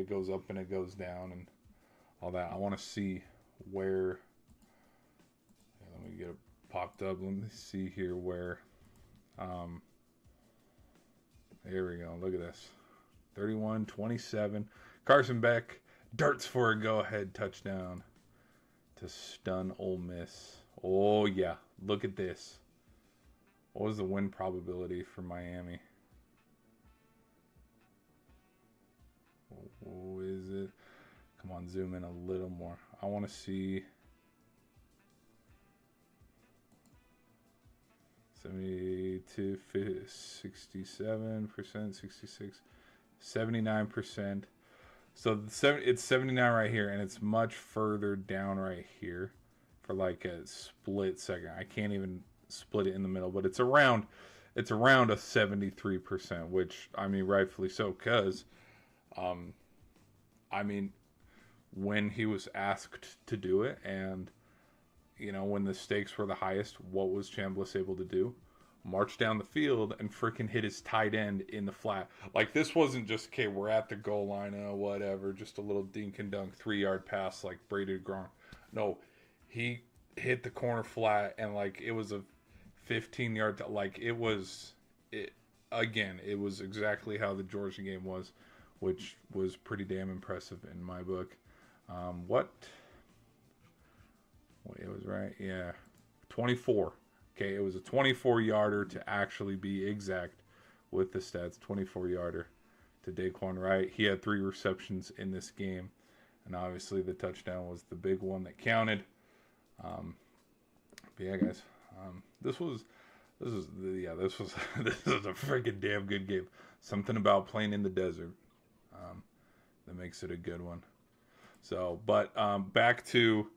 goes up and it goes down and all that. I want to see where. Let me get it popped up. Let me see here where. Here we go. Look at this. 31-27. Carson Beck darts for a go-ahead touchdown to stun Ole Miss. Oh, yeah. Look at this. What was the win probability for Miami? What is it? Come on, zoom in a little more. I want to see 72, 67%, 66, 79%. So it's 79 right here, and it's much further down right here for like a split second. I can't even split it in the middle, but it's around a 73%, which I mean rightfully so, because I mean when he was asked to do it, and you know, when the stakes were the highest, what was Chambliss able to do? March down the field and freaking hit his tight end in the flat. Like, this wasn't just, okay, we're at the goal line, whatever, just a little dink and dunk 3-yard pass like Brady Gronk. No, he hit the corner flat, and like it was a 15-yard, like it was exactly how the Georgia game was, which was pretty damn impressive in my book. It was right, yeah, 24. Okay, it was a 24-yarder to actually be exact with the stats. 24-yarder to Daquan Wright. He had 3 receptions in this game, and obviously the touchdown was the big one that counted. But yeah, guys, this was this was a freaking damn good game. Something about playing in the desert that makes it a good one. So, but back to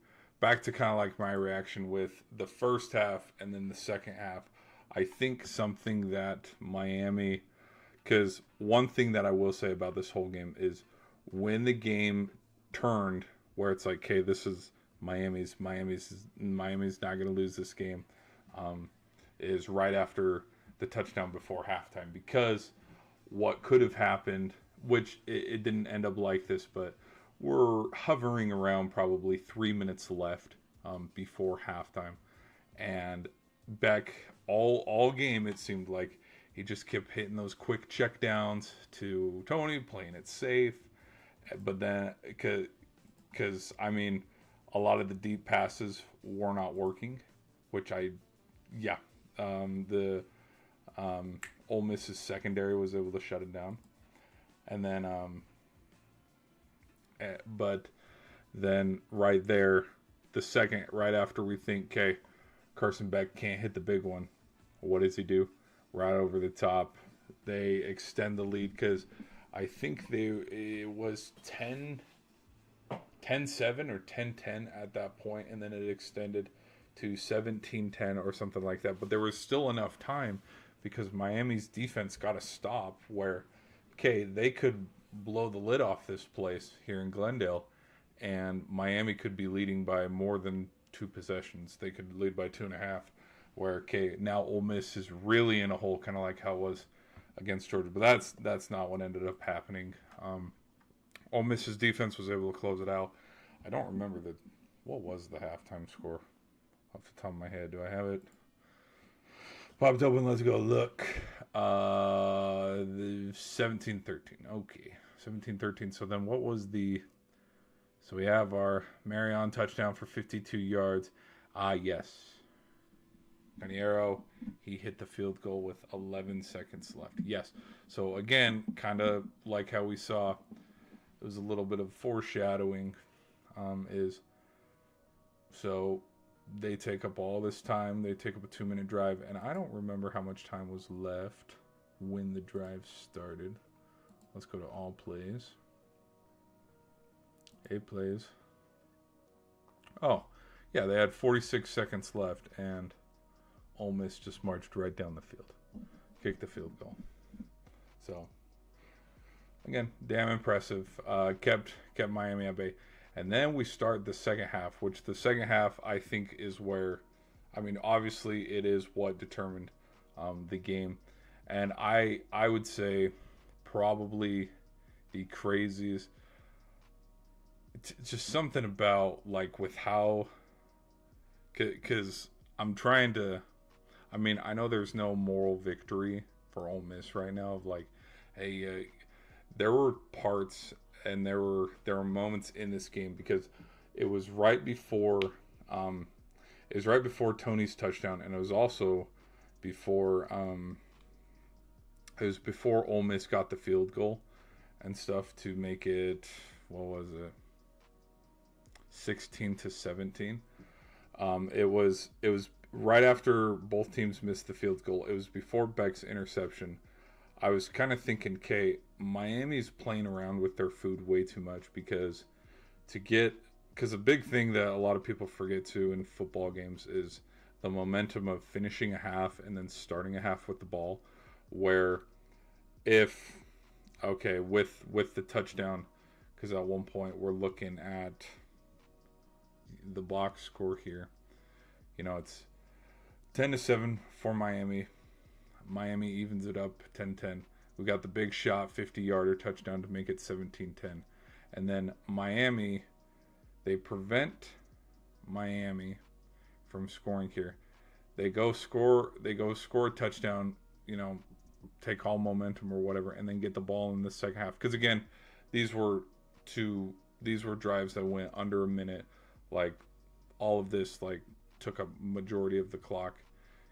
kind of like my reaction with the first half and then the second half. I think something that Miami, because one thing that I will say about this whole game is when the game turned, where it's like, okay, this is Miami's not going to lose this game, is right after the touchdown before halftime. Because what could have happened, which it didn't end up like this, but we're hovering around probably 3 minutes left before halftime, and Beck all game it seemed like he just kept hitting those quick check downs to Tony, playing it safe, but then because I mean a lot of the deep passes were not working, which the Ole Miss's secondary was able to shut it down, and then but then right there, the second, right after we think, okay, Carson Beck can't hit the big one, what does he do? Right over the top. They extend the lead because I think it was 10-7 or 10-10 at that point, and then it extended to 17-10 or something like that. But there was still enough time because Miami's defense got a stop where, okay, they could blow the lid off this place here in Glendale, and Miami could be leading by more than 2 possessions. They could lead by 2.5, where, okay, now Ole Miss is really in a hole, kind of like how it was against Georgia. But that's not what ended up happening. Ole Miss's defense was able to close it out. I don't remember what was the halftime score off the top of my head. Do I have it popped open? Let's go look. 17-13. Okay, 17-13. So then what was so we have our Marion touchdown for 52 yards. Yes. Caniero, he hit the field goal with 11 seconds left. Yes. So again, kind of like how we saw, it was a little bit of foreshadowing. So they take up all this time. They take up a 2-minute drive, and I don't remember how much time was left when the drive started. Let's go to all plays. 8 plays. Oh, yeah, they had 46 seconds left, and Ole Miss just marched right down the field, kicked the field goal. So, again, damn impressive. Kept Miami at bay. And then we start the second half, which the second half I think is where, I mean, obviously it is what determined the game. And I would say probably the craziest. just something about like with how, because I'm trying to. I mean, I know there's no moral victory for Ole Miss right now. Of like, hey, there were parts and there were moments in this game because it was right before um, it was right before Tony's touchdown, and it was also before it was before Ole Miss got the field goal and stuff to make it, what was it, 16-17. It was right after both teams missed the field goal. It was before Beck's interception. I was kind of thinking, okay, Miami's playing around with their food way too much because a big thing that a lot of people forget too in football games is the momentum of finishing a half and then starting a half with the ball. Where if okay with the touchdown, because at one point we're looking at the box score here. It's 10-7 for Miami. Miami evens it up 10-10. We got the big shot, 50-yarder touchdown to make it 17-10. And then Miami, they prevent Miami from scoring here. They go score a touchdown, take all momentum or whatever, and then get the ball in the second half. Because again, these were drives that went under a minute. Like all of this took a majority of the clock.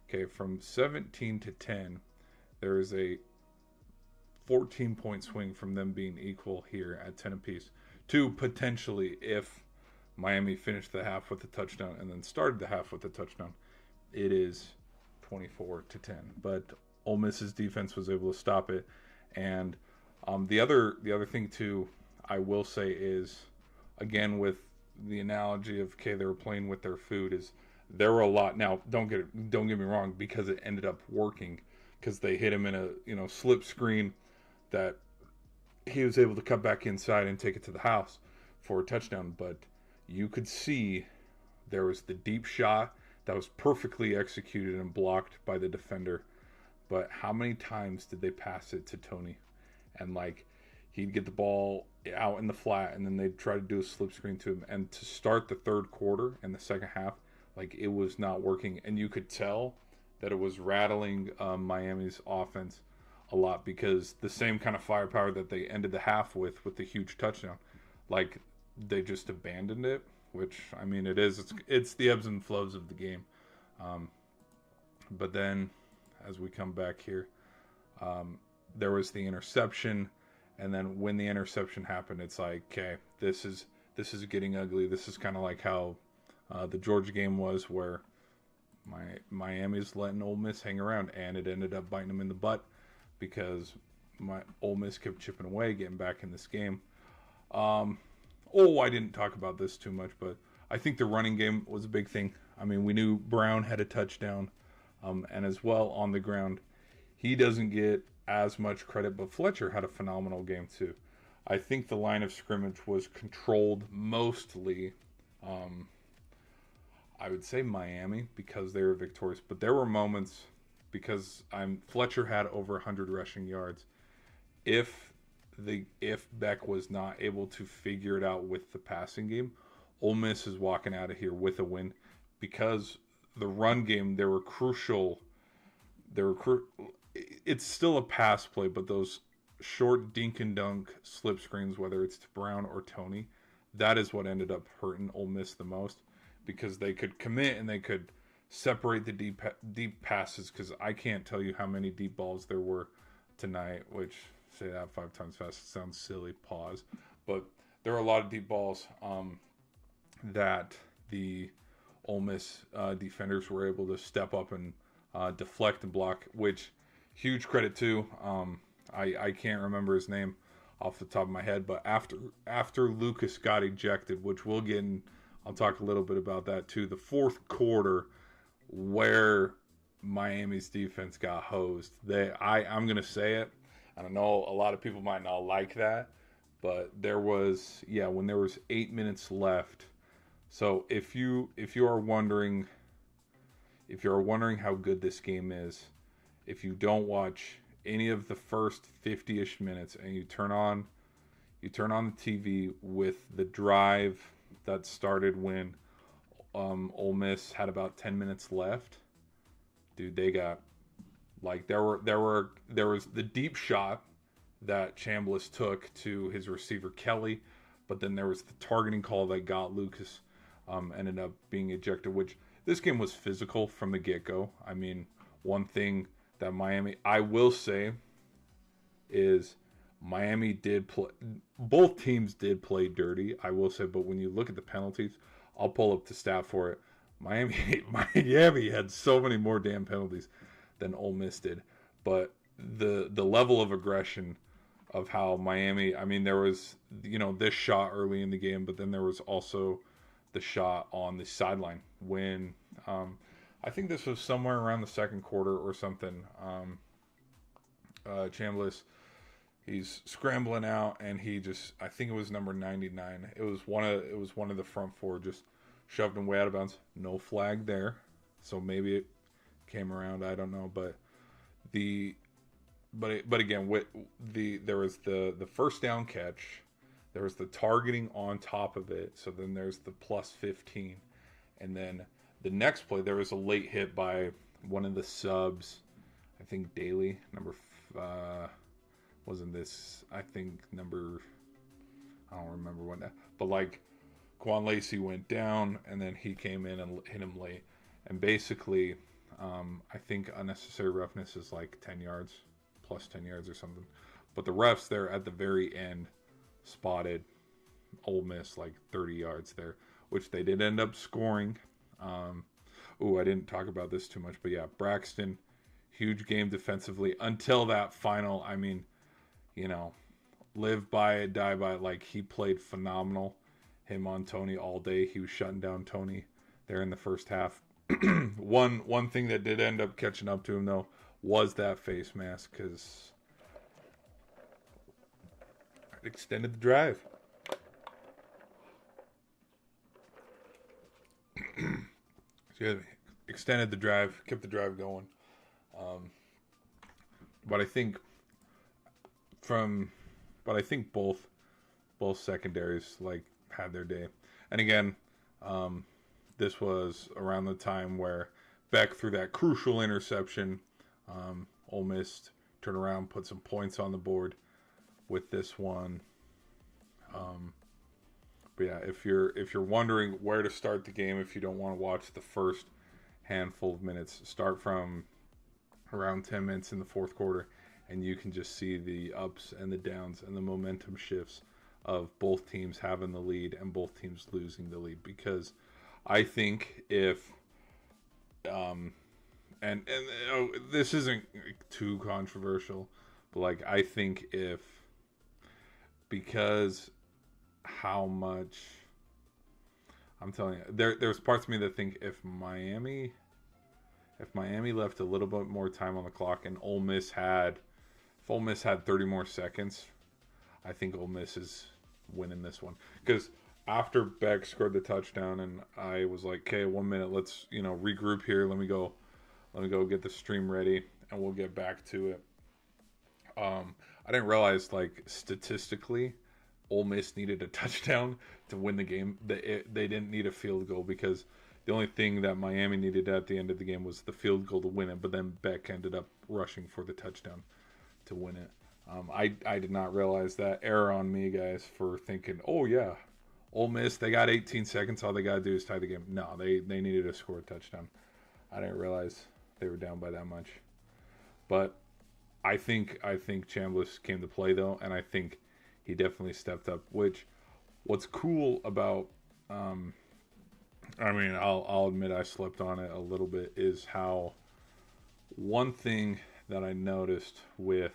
Okay, from 17-10, there is a 14-point swing from them being equal here at 10 apiece to potentially, if Miami finished the half with a touchdown and then started the half with a touchdown, it is 24-10. But Ole Miss's defense was able to stop it. And the other thing too, I will say is, again with the analogy of okay, they were playing with their food, is there were a lot. Now don't get me wrong, because it ended up working because they hit him in a slip screen that he was able to cut back inside and take it to the house for a touchdown. But you could see there was the deep shot that was perfectly executed and blocked by the defender. But how many times did they pass it to Tony? And he'd get the ball out in the flat and then they'd try to do a slip screen to him. And to start the third quarter and the second half, it was not working. And you could tell that it was rattling Miami's offense a lot, because the same kind of firepower that they ended the half with the huge touchdown, they just abandoned it, which, I mean, it's the ebbs and flows of the game. But then as we come back here, there was the interception, and then when the interception happened, it's like, okay, this is getting ugly. This is kind of like how the Georgia game was, where Miami's letting Ole Miss hang around, and it ended up biting them in the butt because Ole Miss kept chipping away, getting back in this game. I didn't talk about this too much, but I think the running game was a big thing. I mean, we knew Brown had a touchdown, and as well on the ground. He doesn't get as much credit, but Fletcher had a phenomenal game too. I think the line of scrimmage was controlled mostly. I would say Miami, because they were victorious, but there were moments, because Fletcher had over 100 rushing yards. If Beck was not able to figure it out with the passing game, Ole Miss is walking out of here with a win, because the run game, they were crucial. It's still a pass play, but those short dink and dunk slip screens, whether it's to Brown or Tony, that is what ended up hurting Ole Miss the most, because they could commit and they could separate the deep passes, because I can't tell you how many deep balls there were tonight, which, say that 5 times fast, sounds silly, pause. But there were a lot of deep balls that the Ole Miss defenders were able to step up and deflect and block, which huge credit to. I can't remember his name off the top of my head, but after Lucas got ejected, which we'll get in, I'll talk a little bit about that too. The fourth quarter, where Miami's defense got hosed. I'm gonna say it. I don't know, a lot of people might not like that, but when there was 8 minutes left. So if you are wondering how good this game is, if you don't watch any of the first 50-ish minutes and you turn on You turn on the TV with the drive that started when Ole Miss had about 10 minutes left. Dude, they got like there was the deep shot that Chambliss took to his receiver Kelly, but then there was the targeting call that got Lucas ended up being ejected. Which this game was physical from the get go. I mean, one thing that Miami, I will say, is Miami did play. Both teams did play dirty, I will say. But when you look at the penalties, I'll pull up the stat for it. Miami had so many more damn penalties than Ole Miss did. But the level of aggression of how Miami, I mean, there was, this shot early in the game, but then there was also the shot on the sideline when I think this was somewhere around the second quarter or something. Chambliss, he's scrambling out, and he just, I think it was number 99. It was one of the front four, just shoved him way out of bounds. No flag there, so maybe it came around. I don't know, but again, there was the first down catch, there was the targeting on top of it. So then there's the plus 15, and then the next play there was a late hit by one of the subs. I think Daly wasn't this. I think number, I don't remember what that, but like Quan Lacey went down, and then he came in and hit him late. And basically, I think unnecessary roughness is like 10 yards, plus 10 yards or something. But the refs there at the very end spotted Ole Miss like 30 yards there, which they did end up scoring. I didn't talk about this too much, but yeah, Braxton, huge game defensively until that final. I mean, live by it, die by it. Like, he played phenomenal. Him on Tony all day. He was shutting down Tony there in the first half. One thing that did end up catching up to him, though, was that face mask, because it extended the drive. Excuse me. Extended the drive, kept the drive going. But I think both secondaries like had their day. And again, this was around the time where Beck threw that crucial interception. Ole Miss turned around, put some points on the board with this one. But yeah, if you're wondering where to start the game, if you don't want to watch the first handful of minutes, start from around 10 minutes in the fourth quarter, and you can just see the ups and the downs and the momentum shifts of both teams having the lead and both teams losing the lead. Because I think if this isn't too controversial, but like, I think if, because how much, I'm telling you, there's parts of me that think if Miami left a little bit more time on the clock and Ole Miss had 30 more seconds, I think Ole Miss is winning this one. Because after Beck scored the touchdown, and I was like, okay, 1 minute, let's regroup here. Let me go get the stream ready, and we'll get back to it. I didn't realize, like, statistically, Ole Miss needed a touchdown to win the game. They didn't need a field goal, because the only thing that Miami needed at the end of the game was the field goal to win it. But then Beck ended up rushing for the touchdown to win it. I did not realize that. Error on me, guys, for thinking, oh yeah, Ole Miss, they got 18 seconds. All they got to do is tie the game. No, they needed to score a touchdown. I didn't realize they were down by that much. But I think Chambliss came to play, though, and I think he definitely stepped up. What's cool about, I'll admit I slept on it a little bit, is how one thing that I noticed with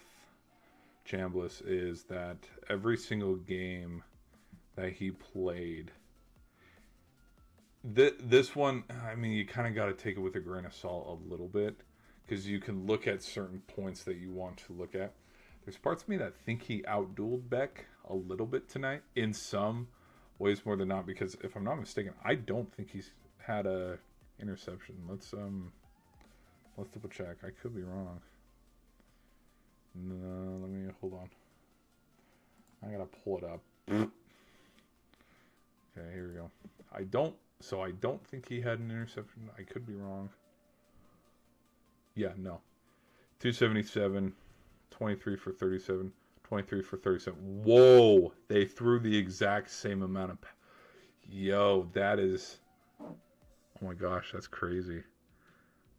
Chambliss is that every single game that he played, this one, I mean, you kind of got to take it with a grain of salt a little bit, because you can look at certain points that you want to look at. There's parts of me that think he outdueled Beck a little bit tonight, in some ways more than not, because if I'm not mistaken, I don't think he's had a interception. Let's double check. I could be wrong. No, let me hold on. I gotta pull it up. Okay, here we go. I don't think he had an interception. I could be wrong. Yeah, no. 277, 23 for 37, 23 for 37. Whoa! They threw the exact same amount of... Yo, that is... Oh my gosh, that's crazy.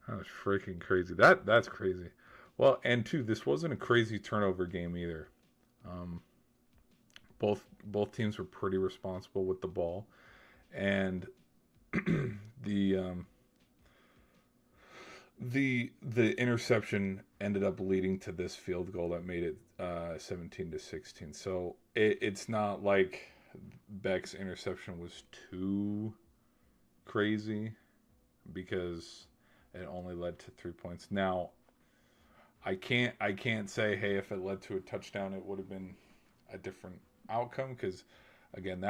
That was freaking crazy. That's crazy. Well, and two, this wasn't a crazy turnover game either. Um, both teams were pretty responsible with the ball, and the the interception ended up leading to this field goal that made it 17-16. So it's not like Beck's interception was too crazy because it only led to 3 points. Now, I can't say, hey, if it led to a touchdown, it would have been a different outcome, because again,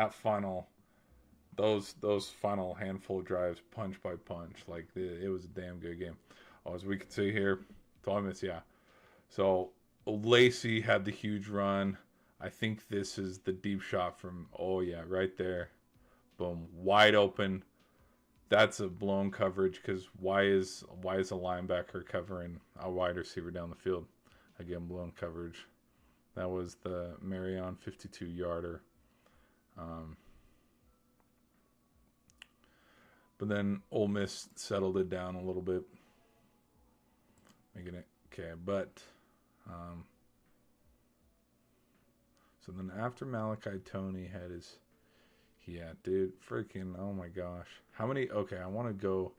those final handful of drives, punch by punch, like it was a damn good game. Oh, as we can see here, Thomas, yeah. So Lacey had the huge run. I think this is the deep shot from, oh yeah, right there, boom, wide open. That's a blown coverage, because why is a linebacker covering a wide receiver down the field? Again, blown coverage. That was the Marion 52-yarder. But then Ole Miss settled it down a little bit, making it okay. But so then after Malachi Tony had his... Yeah, dude, freaking, oh my gosh. How many? Okay, I want to go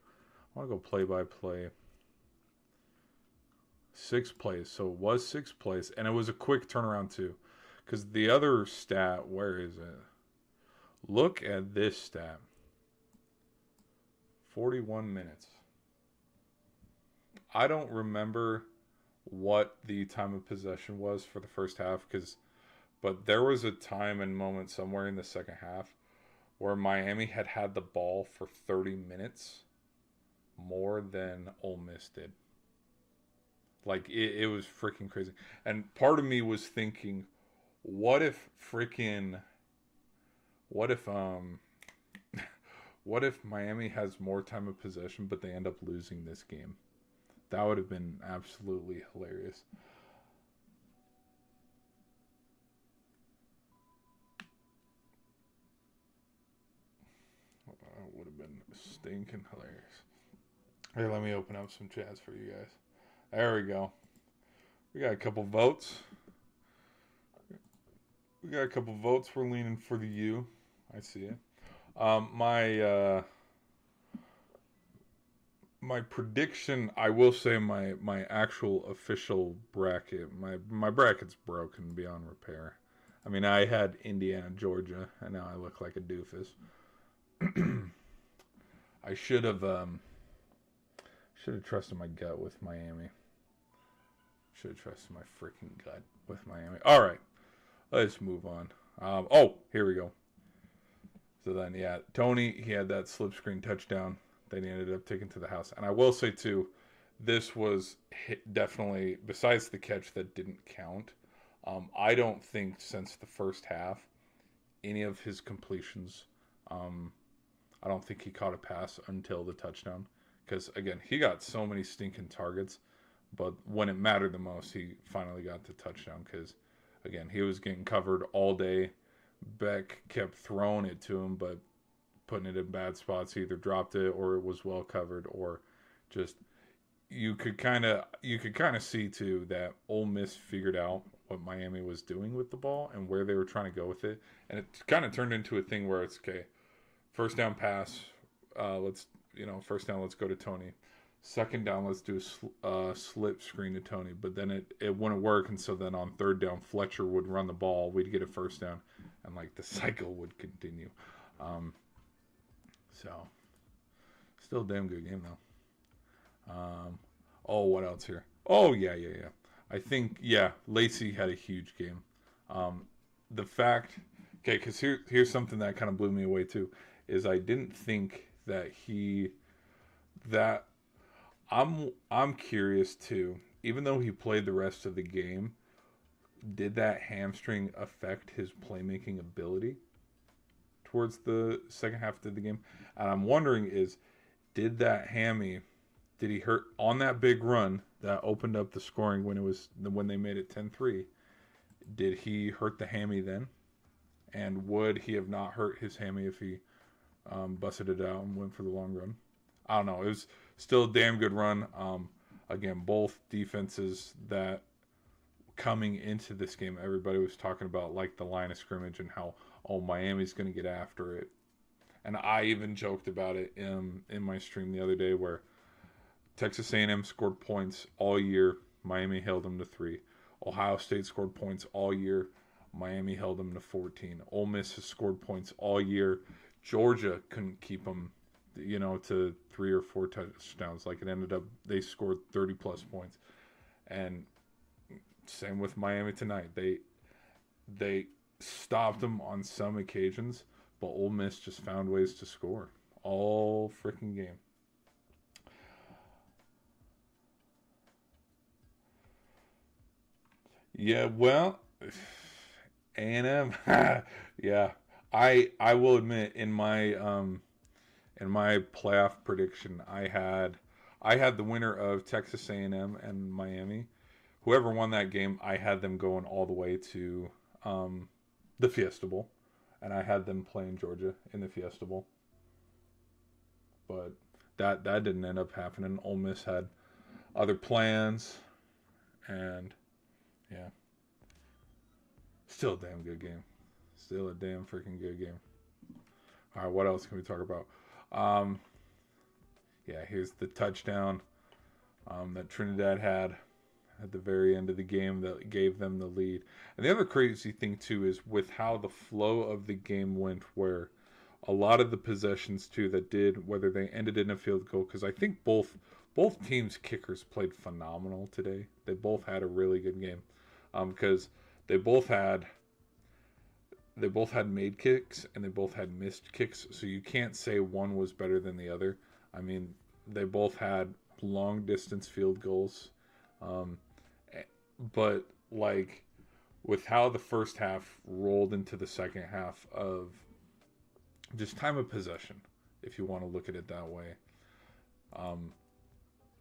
play by play. 6 plays. So it was 6 plays, and it was a quick turnaround too. Because the other stat, where is it? Look at this stat. 41 minutes. I don't remember what the time of possession was for the first half, but there was a time and moment somewhere in the second half where Miami had the ball for 30 minutes more than Ole Miss did. Like, it was freaking crazy. And part of me was thinking, what if Miami has more time of possession, but they end up losing this game? That would have been absolutely hilarious. That would have been stinking hilarious. Here, let me open up some chats for you guys. There we go. We got a couple votes. We're leaning for the U. I see it. My prediction, I will say my actual official bracket, my bracket's broken beyond repair. I mean, I had Indiana, Georgia, and now I look like a doofus. I should have trusted my gut with Miami. Should have trusted my freaking gut with Miami. All right, let's move on. Here we go. So then, yeah, Tony, he had that slip screen touchdown that he ended up taking to the house. And I will say, too, this was definitely, besides the catch that didn't count, I don't think since the first half, any of his completions, I don't think he caught a pass until the touchdown. Because, again, he got so many stinking targets. But when it mattered the most, he finally got the touchdown. Because, again, he was getting covered all day. Beck kept throwing it to him, but putting it in bad spots. He either dropped it or it was well covered, or just you could kind of see too that Ole Miss figured out what Miami was doing with the ball and where they were trying to go with it, and it kind of turned into a thing where it's okay. First down pass, first down, let's go to Tony. Second down, let's do a slip screen to Tony. But then it wouldn't work, and so then on third down, Fletcher would run the ball. We'd get a first down, and like the cycle would continue. So, still a damn good game though. What else here? Oh yeah. I think Lacey had a huge game. The fact, okay, because here's something that kind of blew me away too, is I didn't think that I'm curious too. Even though he played the rest of the game, did that hamstring affect his playmaking ability towards the second half of the game? And I'm wondering is, did that hammy, did he hurt on that big run that opened up the scoring when they made it 10-3? Did he hurt the hammy then? And would he have not hurt his hammy if he busted it out and went for the long run? I don't know. It was still a damn good run. Again, both defenses that coming into this game, everybody was talking about like the line of scrimmage and how, oh, Miami's going to get after it. And I even joked about it in my stream the other day where Texas A&M scored points all year. Miami held them to 3. Ohio State scored points all year. Miami held them to 14. Ole Miss has scored points all year. Georgia couldn't keep them, to 3 or 4 touchdowns. Like it ended up, they scored 30-plus points. And same with Miami tonight. They stopped them on some occasions, but Ole Miss just found ways to score all freaking game. Yeah, well, A&M. Yeah, I will admit in my playoff prediction, I had the winner of Texas A&M and Miami. Whoever won that game, I had them going all the way to the Fiesta Bowl, and I had them playing Georgia in the Fiesta Bowl. But that didn't end up happening. Ole Miss had other plans, and yeah, still a damn good game. Still a damn freaking good game. All right, what else can we talk about? Yeah, here's the touchdown that Trinidad had at the very end of the game that gave them the lead. And the other crazy thing, too, is with how the flow of the game went, where a lot of the possessions, too, that did, whether they ended in a field goal, because I think both teams' kickers played phenomenal today. They both had a really good game because they both had made kicks and they both had missed kicks, so you can't say one was better than the other. I mean, they both had long distance field goals. But like with how the first half rolled into the second half of just time of possession, if you want to look at it that way,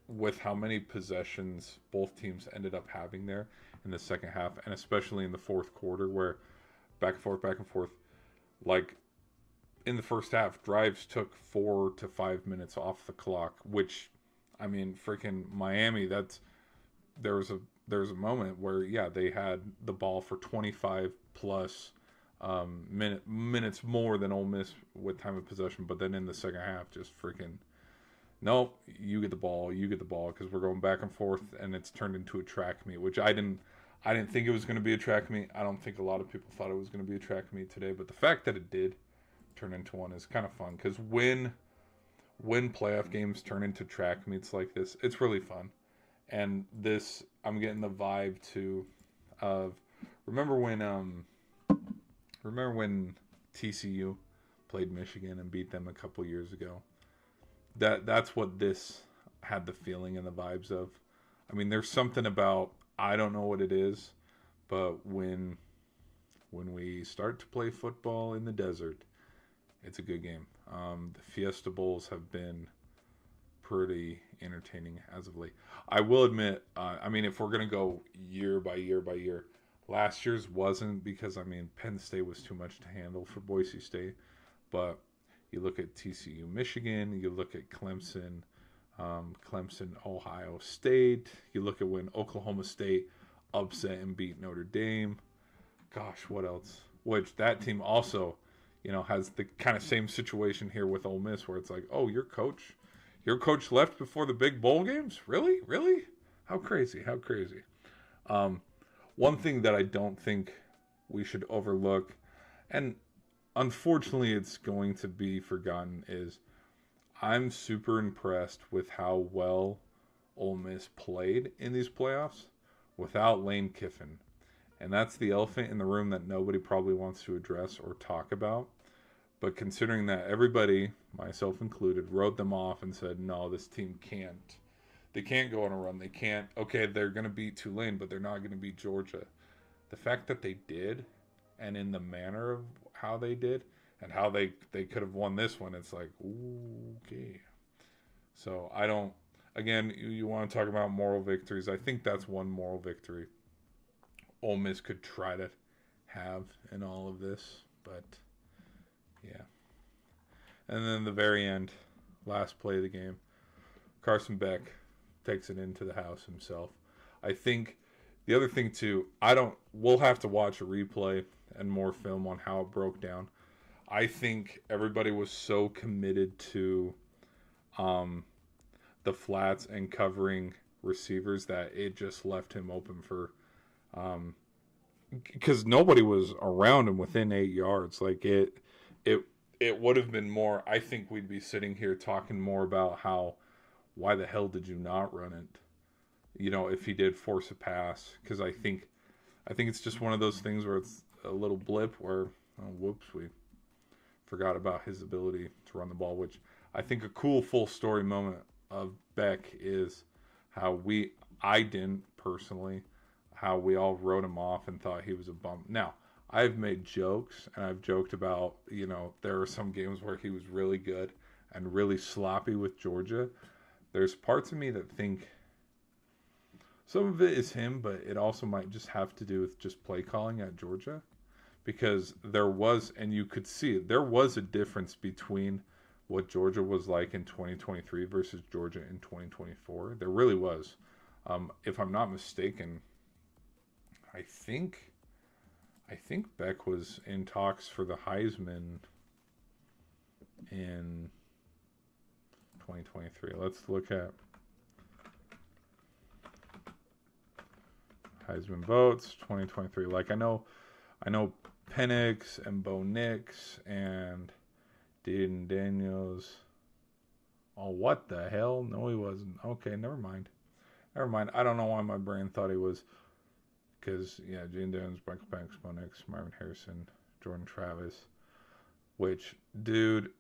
with how many possessions both teams ended up having there in the second half, and especially in the fourth quarter where back and forth, like in the first half, drives took 4 to 5 minutes off the clock, which, I mean, freaking Miami, there was a moment where, yeah, they had the ball for 25 plus minutes more than Ole Miss with time of possession, but then in the second half, just freaking, nope, you get the ball, because we're going back and forth, and it's turned into a track meet, which I didn't think it was going to be a track meet. I don't think a lot of people thought it was going to be a track meet today, but the fact that it did turn into one is kind of fun, because when playoff games turn into track meets like this, it's really fun. And this, I'm getting the vibe too of remember when TCU played Michigan and beat them a couple years ago. That's what this had the feeling and the vibes of. I mean, there's something about, I don't know what it is, but when we start to play football in the desert, it's a good game. The Fiesta Bowls have been pretty entertaining as of late. I will admit, I mean, if we're going to go year by year, last year's wasn't, because, I mean, Penn State was too much to handle for Boise State. But you look at TCU, Michigan, you look at Clemson, Ohio State, you look at when Oklahoma State upset and beat Notre Dame. Gosh, what else? Which that team also, has the kind of same situation here with Ole Miss, where it's like, oh, your coach left before the big bowl games? Really? How crazy. One thing that I don't think we should overlook, and unfortunately it's going to be forgotten, is I'm super impressed with how well Ole Miss played in these playoffs without Lane Kiffin. And that's the elephant in the room that nobody probably wants to address or talk about. But considering that everybody, myself included, wrote them off and said, no, this team can't. They can't go on a run. They can't. Okay, they're going to beat Tulane, but they're not going to beat Georgia. the fact that they did, and in the manner of how they did, and how they could have won this one, it's like, ooh, okay. So I don't. Again, you want to talk about moral victories? I think that's one moral victory Ole Miss could try to have in all of this, but yeah. And then the very end, last play of the game, Carson Beck takes it into the house himself. I think the other thing too, we'll have to watch a replay and more film on how it broke down. I think everybody was so committed to the flats and covering receivers that it just left him open for because nobody was around him within 8 yards. Like it would have been more. I think we'd be sitting here talking more about why the hell did you not run it? You know, if he did force a pass, because I think it's just one of those things where it's a little blip where, oh, whoops, we forgot about his ability to run the ball. Which I think a cool full story moment of Beck is how I didn't personally, how we all wrote him off and thought he was a bum. Now, I've made jokes and I've joked about, you know, there are some games where he was really good and really sloppy with Georgia. There's parts of me that think some of it is him, but it also might just have to do with just play calling at Georgia. Because there was, and you could see it, there was a difference between what Georgia was like in 2023 versus Georgia in 2024. There really was. If I'm not mistaken, I think Beck was in talks for the Heisman in 2023. Let's look at Heisman votes 2023. Like I know Penix and Bo Nix and Dean Daniels. Oh, what the hell? No, he wasn't. Okay, never mind. I don't know why my brain thought he was. Because, yeah, Dean Daniels, Michael Penix, Bo Nix, Marvin Harrison, Jordan Travis. Which, dude,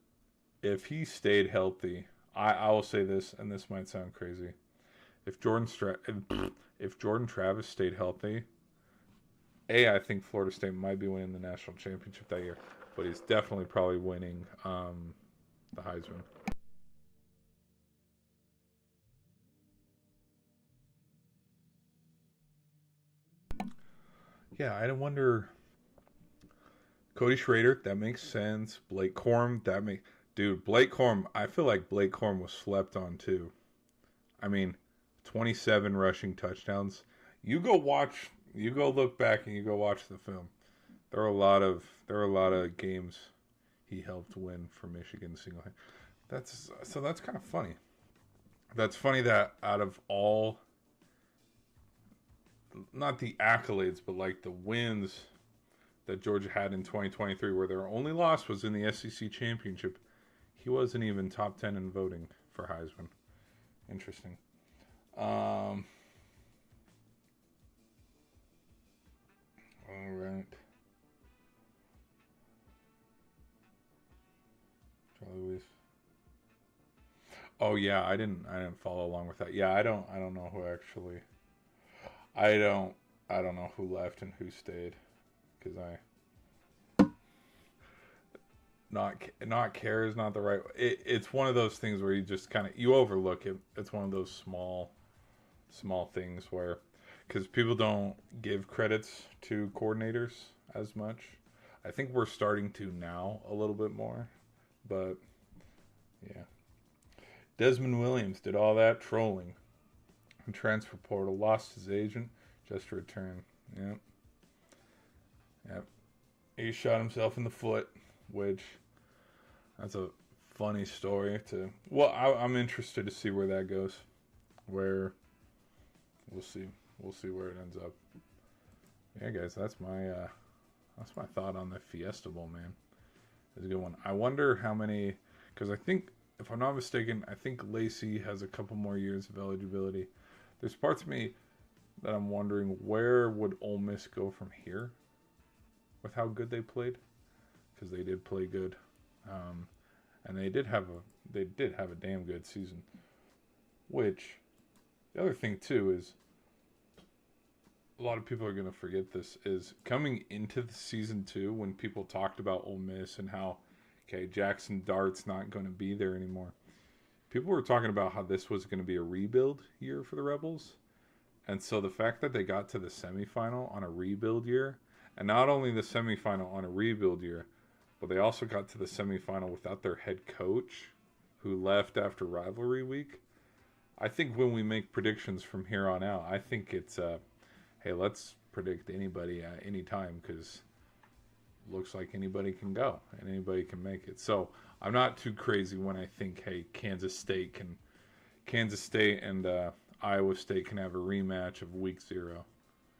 if he stayed healthy, I will say this, and this might sound crazy. If Jordan Travis stayed healthy, I think Florida State might be winning the national championship that year, but he's definitely probably winning the Heisman. Yeah, I wonder. Cody Schrader, that makes sense. Blake Corum, Blake Corum. I feel like Blake Corum was slept on too. I mean, 27 rushing touchdowns. You go look back and you go watch the film. There are a lot of games he helped win for Michigan single hand. That's kind of funny. That's funny that out of all, not the accolades, but like the wins that Georgia had in 2023, where their only loss was in the SEC championship, he wasn't even top 10 in voting for Heisman. Interesting. All right. Charlie Weiss. Oh yeah, I didn't follow along with that. Yeah, I don't know who actually. I don't know who left and who stayed, because not care is not the right. It's one of those things where you just kind of you overlook it. It's one of those small things where, because people don't give credits to coordinators as much. I think we're starting to now a little bit more, but yeah. Desmond Williams did all that trolling and transfer portal, lost his agent just to return. Yep. He shot himself in the foot, which that's a funny story to. Well, I'm interested to see where that goes. Where we'll see where it ends up. Yeah, guys, that's my thought on the Fiesta Bowl, man. It's a good one. I wonder how many, because I think, if I'm not mistaken, I think Lacey has a couple more years of eligibility. There's parts of me that I'm wondering, where would Ole Miss go from here with how good they played, because they did play good, and they did have a damn good season. Which, the other thing too is, a lot of people are going to forget this, is coming into the season 2 when people talked about Ole Miss and how, okay, Jackson Dart's not going to be there anymore. People were talking about how this was going to be a rebuild year for the Rebels. And so the fact that they got to the semifinal on a rebuild year, and not only the semifinal on a rebuild year, but they also got to the semifinal without their head coach, who left after rivalry week. I think when we make predictions from here on out, I think it's, hey, let's predict anybody at any time, because looks like anybody can go and anybody can make it. So I'm not too crazy when I think, hey, Kansas State and Iowa State can have a rematch of week 0,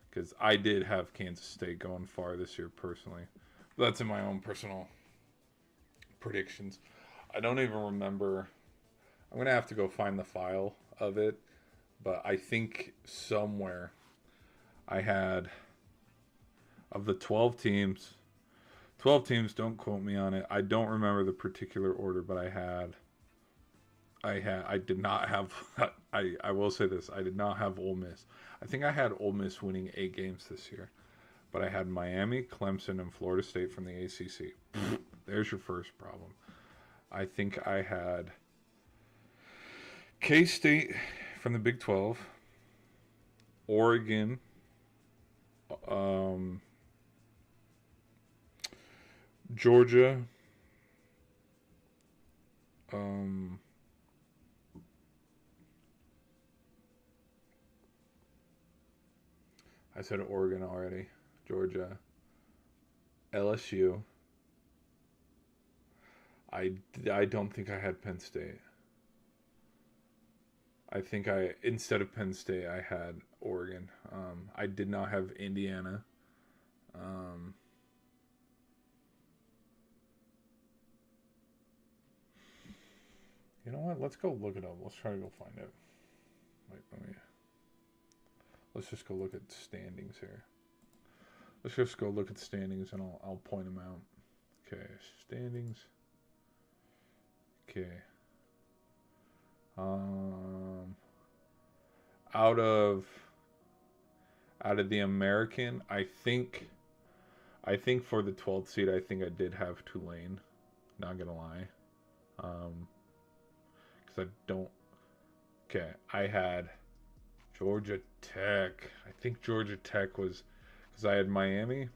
because I did have Kansas State going far this year personally. But that's in my own personal predictions. I don't even remember. I'm gonna have to go find the file of it, but I think somewhere I had, of the 12 teams, don't quote me on it. I don't remember the particular order, but I did not have, I will say this, I did not have Ole Miss. I think I had Ole Miss winning 8 games this year, but I had Miami, Clemson, and Florida State from the ACC. There's your first problem. I think I had K-State from the Big 12, Oregon, Georgia, I said Oregon already, Georgia, LSU. I don't think I had Penn State. I think instead of Penn State, I had Oregon. I did not have Indiana. You know what? Let's go look it up. Let's try to go find it. Wait, let's just go look at standings here. Let's just go look at standings and I'll point them out. Okay, standings. Okay. Out of the American, I think for the 12th seed, I think I did have Tulane. Not gonna lie, because I don't. Okay, I had Georgia Tech. I think Georgia Tech was, because I had Miami,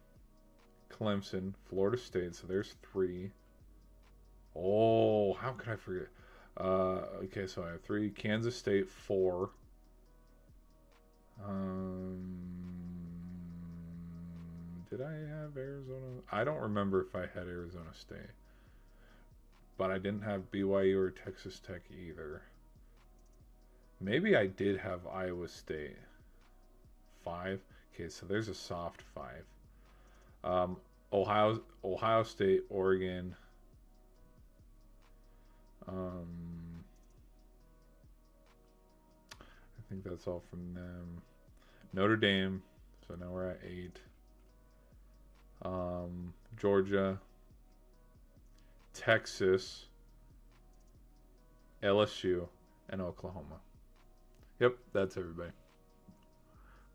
Clemson, Florida State. So there's 3. Oh, how could I forget? Okay, so I have 3. Kansas State, 4. Did I have Arizona? I don't remember if I had Arizona State. But I didn't have BYU or Texas Tech either. Maybe I did have Iowa State. 5. Okay, so there's a soft 5. Ohio State, Oregon. I think that's all from them. Notre Dame. So now we're at 8. Georgia, Texas, LSU, and Oklahoma. Yep, that's everybody.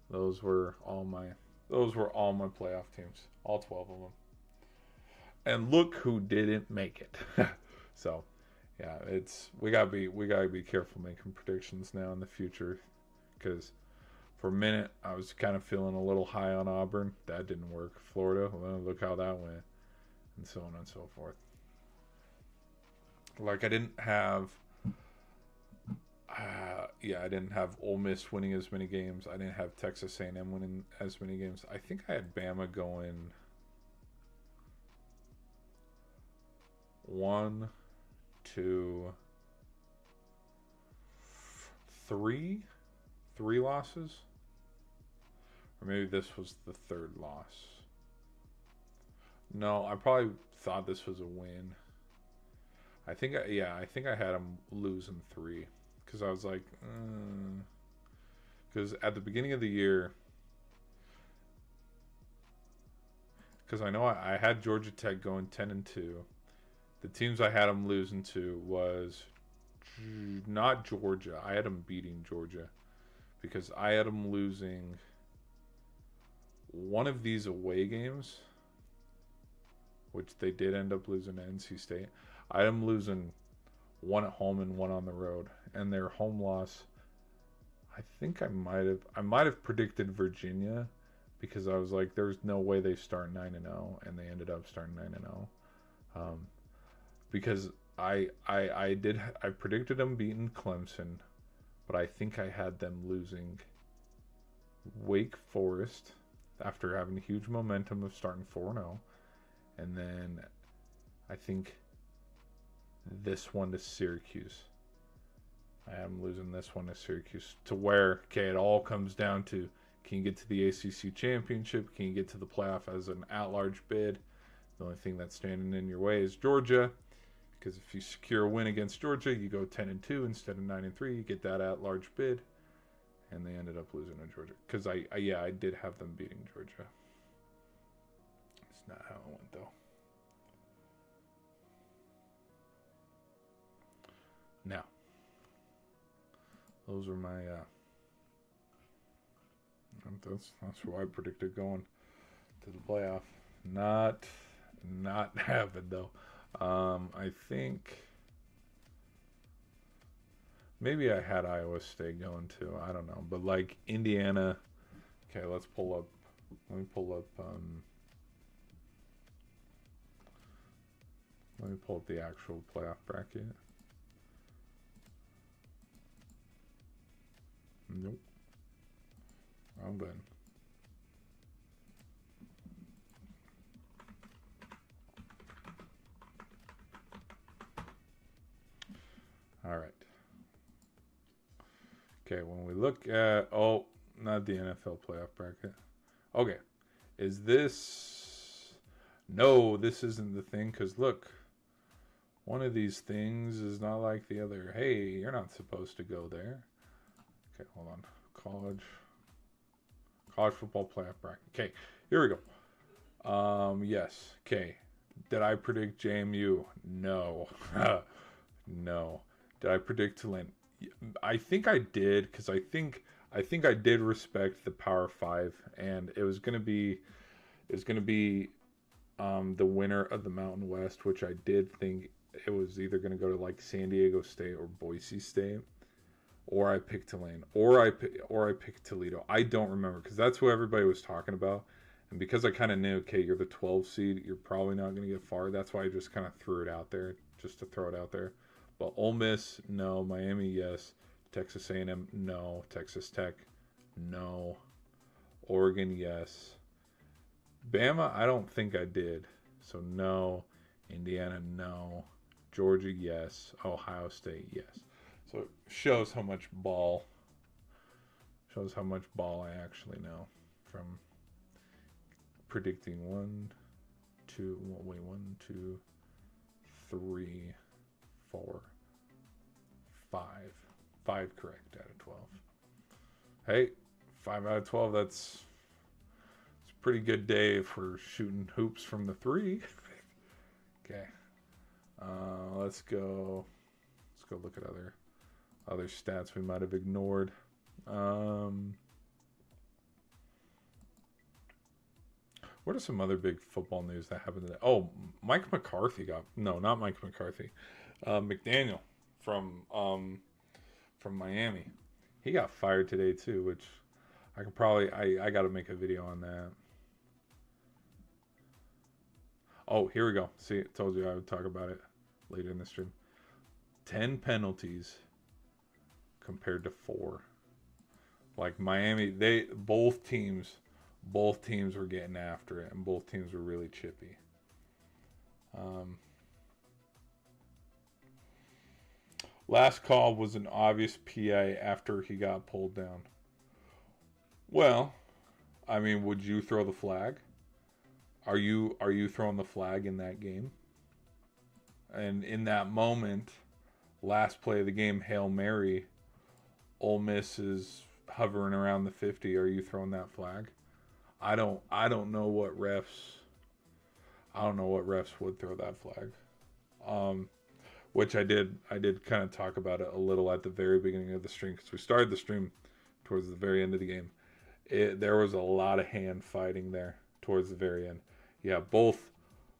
Those were all my playoff teams, all 12 of them. And look who didn't make it. So, yeah, we gotta be careful making predictions now in the future, because for a minute I was kind of feeling a little high on Auburn. That didn't work. Florida, well, look how that went, and so on and so forth. Like I didn't have Ole Miss winning as many games. I didn't have Texas A&M winning as many games. I think I had Bama going 1, 2, 3 losses, or maybe this was the 3rd loss. No, I probably thought this was a win. I think I had them losing 3, because I was like, because at the beginning of the year, because I know I had Georgia Tech going 10-2. The teams I had them losing to was not Georgia. I had them beating Georgia, because I had them losing one of these away games, which they did end up losing to NC State, I am losing one at home and one on the road. And their home loss, I think I might have predicted Virginia, because I was like, there's no way they start 9-0, and they ended up starting 9-0. Because I predicted them beating Clemson, but I think I had them losing Wake Forest after having huge momentum of starting 4-0, and then I think this one to Syracuse. I am losing this one to Syracuse, to where, okay, it all comes down to, can you get to the ACC championship? Can you get to the playoff as an at-large bid? The only thing that's standing in your way is Georgia, because if you secure a win against Georgia, you go 10-2 instead of 9-3. You get that at-large bid, and they ended up losing to Georgia, because I did have them beating Georgia. It's not how it went though. Now, those are my that's who I predicted going to the playoff. Not happened though. I think maybe I had Iowa State going too. I don't know, but like Indiana. Okay, let me pull up. Let me pull up the actual playoff bracket. Nope. Wrong button. All right. Okay, when we look at, not the NFL playoff bracket. Okay. Is this, no, this isn't the thing, because look, one of these things is not like the other. Hey, you're not supposed to go there. Okay, hold on. College football playoff bracket. Okay, here we go. Yes. Okay. Did I predict JMU? No. No. Did I predict Tulane? I think I did, because I think I did respect the Power 5, and it was gonna be the winner of the Mountain West, which I did think it was either gonna go to like San Diego State or Boise State. Or I picked Tulane, or I picked Toledo. I don't remember, because that's who everybody was talking about, and because I kind of knew, okay, you're the 12 seed, you're probably not going to get far. That's why I just kind of threw it out there, just to throw it out there. But Ole Miss, no. Miami, yes. Texas A&M, no. Texas Tech, no. Oregon, yes. Bama, I don't think I did, so no. Indiana, no. Georgia, yes. Ohio State, yes. So it shows how much ball I actually know from predicting 1, 2, 3, 4, 5. 5 correct out of 12. Hey, 5 out of 12, it's a pretty good day if we're shooting hoops from the 3. Okay. Let's go look at other stats we might have ignored. What are some other big football news that happened today? Oh, Mike McCarthy not Mike McCarthy. McDaniel from Miami. He got fired today too, which I could probably, I got to make a video on that. Oh, here we go. See, I told you I would talk about it later in the stream. 10 penalties compared to 4. Like Miami, both teams were getting after it, and both teams were really chippy. Last call was an obvious PI after he got pulled down. Well, I mean, would you throw the flag? Are you throwing the flag in that game? And in that moment, last play of the game, Hail Mary, Ole Miss is hovering around the 50. Are you throwing that flag? I don't know what refs would throw that flag. Which I did kind of talk about it a little at the very beginning of the stream, because we started the stream towards the very end of the game, There was a lot of hand fighting there towards the very end. Yeah, both.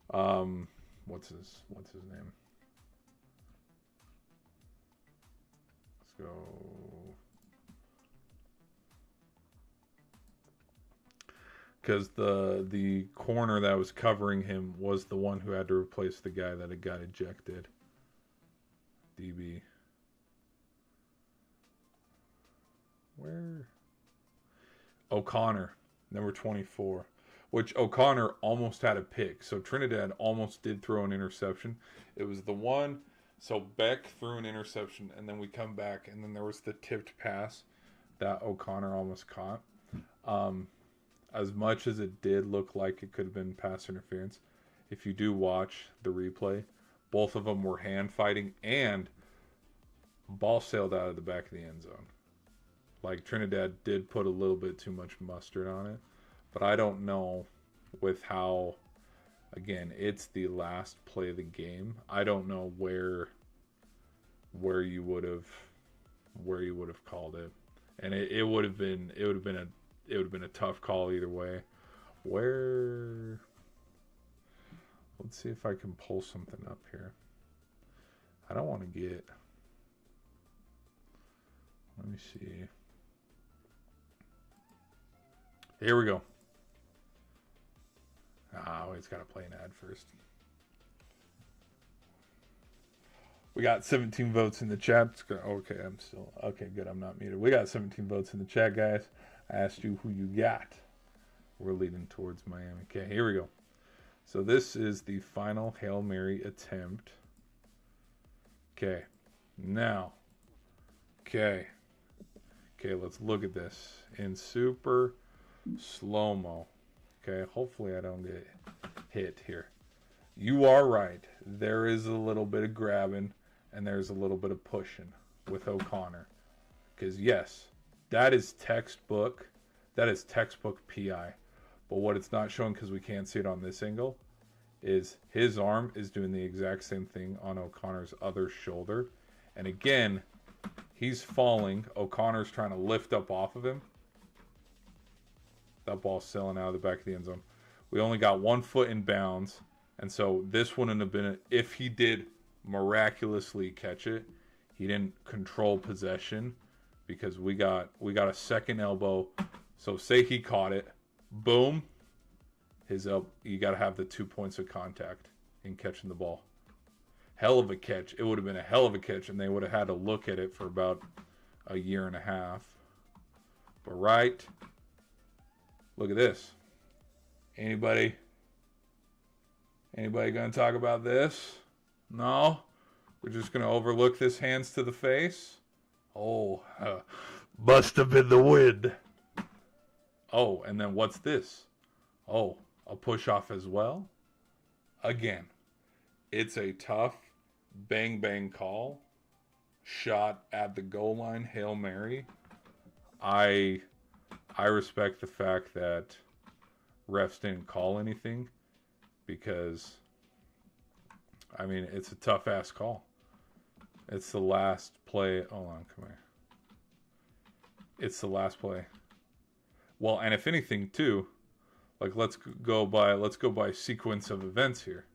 What's his name? Let's go. Because the corner that was covering him was the one who had to replace the guy that had got ejected. DB. Where? O'Connor, number 24. Which O'Connor almost had a pick. So Trinidad almost did throw an interception. It was the one. So Beck threw an interception, and then we come back, and then there was the tipped pass that O'Connor almost caught. As much as it did look like it could have been pass interference, if you do watch the replay, both of them were hand fighting, and ball sailed out of the back of the end zone. Like, Trinidad did put a little bit too much mustard on it, but I don't know with how, again, it's the last play of the game. I don't know where you would have called it, and it would have been a tough call either way. Let's see if I can pull something up here. I don't want to get. Let me see. Here we go. It's got to play an ad first. We got 17 votes in the chat. Okay, good. I'm not muted. We got 17 votes in the chat, guys. I asked you who you got. We're leading towards Miami. Okay, here we go. So this is the final Hail Mary attempt. Okay, now. Okay, let's look at this in super slow-mo. Okay, hopefully I don't get hit here. You are right. There is a little bit of grabbing and there's a little bit of pushing with O'Connor. Because yes, that is textbook PI. But what it's not showing, because we can't see it on this angle, is his arm is doing the exact same thing on O'Connor's other shoulder. And again, he's falling. O'Connor's trying to lift up off of him. That ball's sailing out of the back of the end zone. We only got 1 foot in bounds. And so this wouldn't have been, if he did miraculously catch it, he didn't control possession, because we got a second elbow. So say he caught it, boom, you got to have the 2 points of contact in catching the ball. Hell of a catch. It would have been a hell of a catch, and they would have had to look at it for about a year and a half. But right, look at this. Anybody going to talk about this? No? We're just going to overlook this hands to the face? Oh, must have been the wind. Oh, and then what's this? Oh, a push off as well? Again, it's a tough bang bang call. Shot at the goal line, Hail Mary. I respect the fact that refs didn't call anything, because, I mean, it's a tough ass call. It's the last play. Hold on, come here. It's the last play. Well, and if anything too, like let's go by sequence of events here.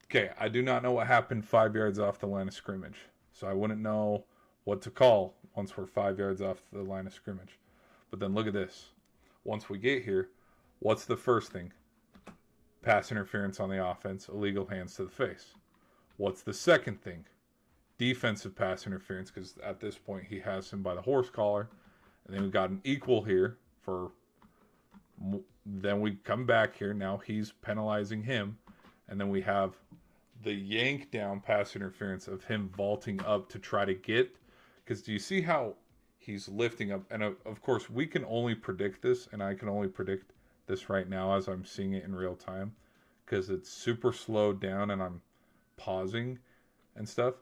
Okay, I do not know what happened 5 yards off the line of scrimmage, so I wouldn't know what to call once we're 5 yards off the line of scrimmage. But then look at this. Once we get here, what's the first thing? Pass interference on the offense, illegal hands to the face. What's the second thing? Defensive pass interference, because at this point he has him by the horse collar. And then we got an equal here for. Then we come back here. Now he's penalizing him. And then we have the yank down pass interference of him vaulting up to try to get. Because do you see how he's lifting up? And of course, we can only predict this. And I can only predict this right now as I'm seeing it in real time, because it's super slowed down and I'm pausing and stuff.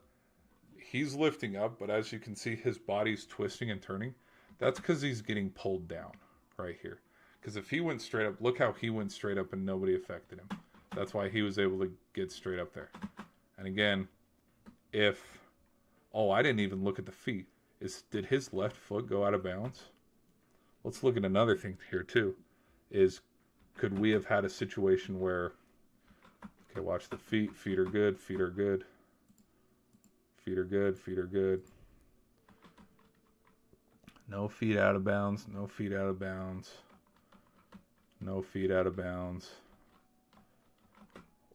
He's lifting up, but as you can see, his body's twisting and turning. That's because he's getting pulled down right here. Because if he went straight up, look how he went straight up and nobody affected him. That's why he was able to get straight up there. And again, I didn't even look at the feet. Did his left foot go out of bounds? let's look at another thing here too. Is could we have had a situation where, okay, watch the feet. Feet are good. Feet are good. Feet are good. Feet are good. No feet out of bounds. No feet out of bounds. No feet out of bounds.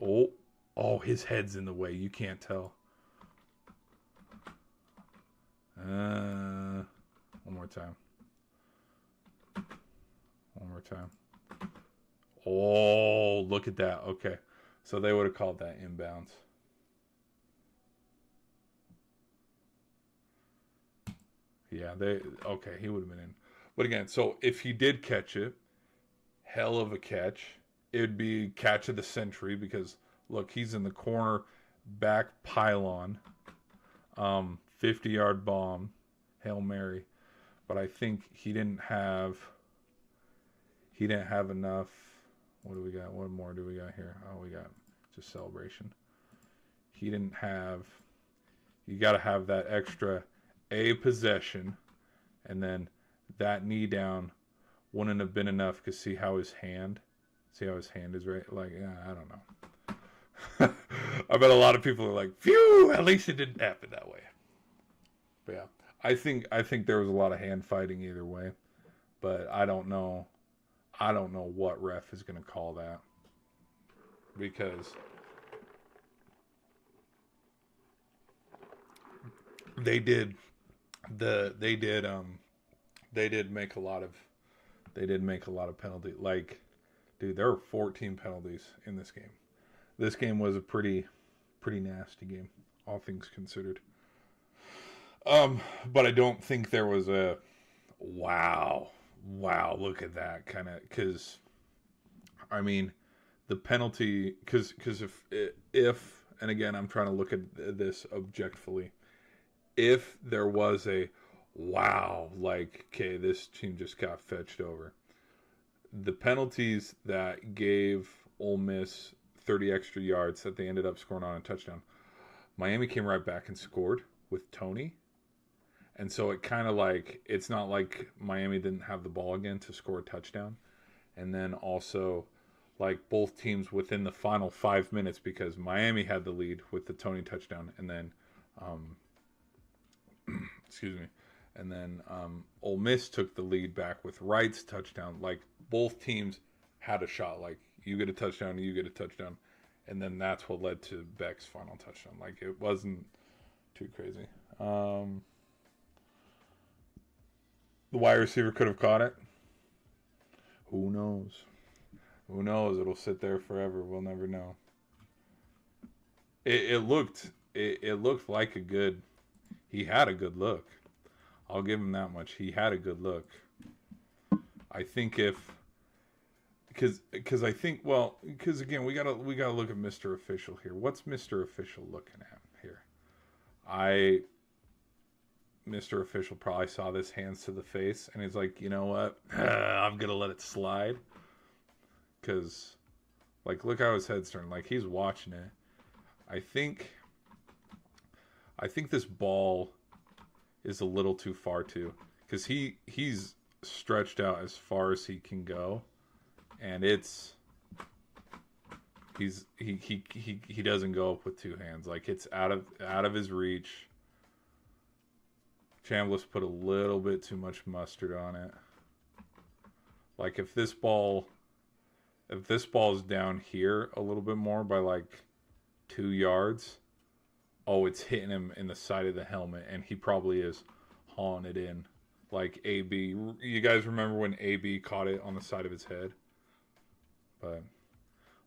Oh, his head's in the way. You can't tell. One more time. One more time. Oh, look at that. Okay. So they would have called that inbounds. Yeah, okay, he would have been in. But again, so if he did catch it, hell of a catch. It'd be catch of the century because look, he's in the corner back pylon. 50-yard bomb, Hail Mary. But I think he didn't have enough. What do we got? What more do we got here? Oh, we got just celebration. He didn't have. You got to have that extra possession, and then that knee down wouldn't have been enough. Because see how his hand is right. Like I don't know. I bet a lot of people are like, "Phew! At least it didn't happen that way." But yeah, I think there was a lot of hand fighting either way, but I don't know. I don't know what ref is going to call that because they did make a lot of penalty. Like, dude, there were 14 penalties in this game. This game was a pretty nasty game, all things considered. But I don't think there was a wow, look at that kind of, because I mean the penalty, because if and again I'm trying to look at this objectively, if there was a wow, like, okay, this team just got fetched over, the penalties that gave Ole Miss 30 extra yards that they ended up scoring on a touchdown, Miami came right back and scored with Tony. And so it kind of like, it's not like Miami didn't have the ball again to score a touchdown. And then also, like, both teams within the final 5 minutes, because Miami had the lead with the Tony touchdown. And then, excuse me. And then Ole Miss took the lead back with Wright's touchdown. Like, both teams had a shot. Like, you get a touchdown, you get a touchdown. And then that's what led to Beck's final touchdown. Like, it wasn't too crazy. The wide receiver could have caught it. Who knows? Who knows? It'll sit there forever. We'll never know. It looked like a good. He had a good look. I'll give him that much. He had a good look. I think because again we gotta look at Mr. Official here. What's Mr. Official looking at here? Mr. Official probably saw this hands to the face, and he's like, you know what? I'm going to let it slide. Because, like, look how his head's turned. Like, he's watching it. I think this ball is a little too far, too. Because he's stretched out as far as he can go. And he doesn't go up with two hands. Like, it's out of his reach. Chambliss put a little bit too much mustard on it. Like, if this ball is down here a little bit more by like 2 yards, oh, it's hitting him in the side of the helmet, and he probably is hauling it in. Like AB, you guys remember when AB caught it on the side of his head? But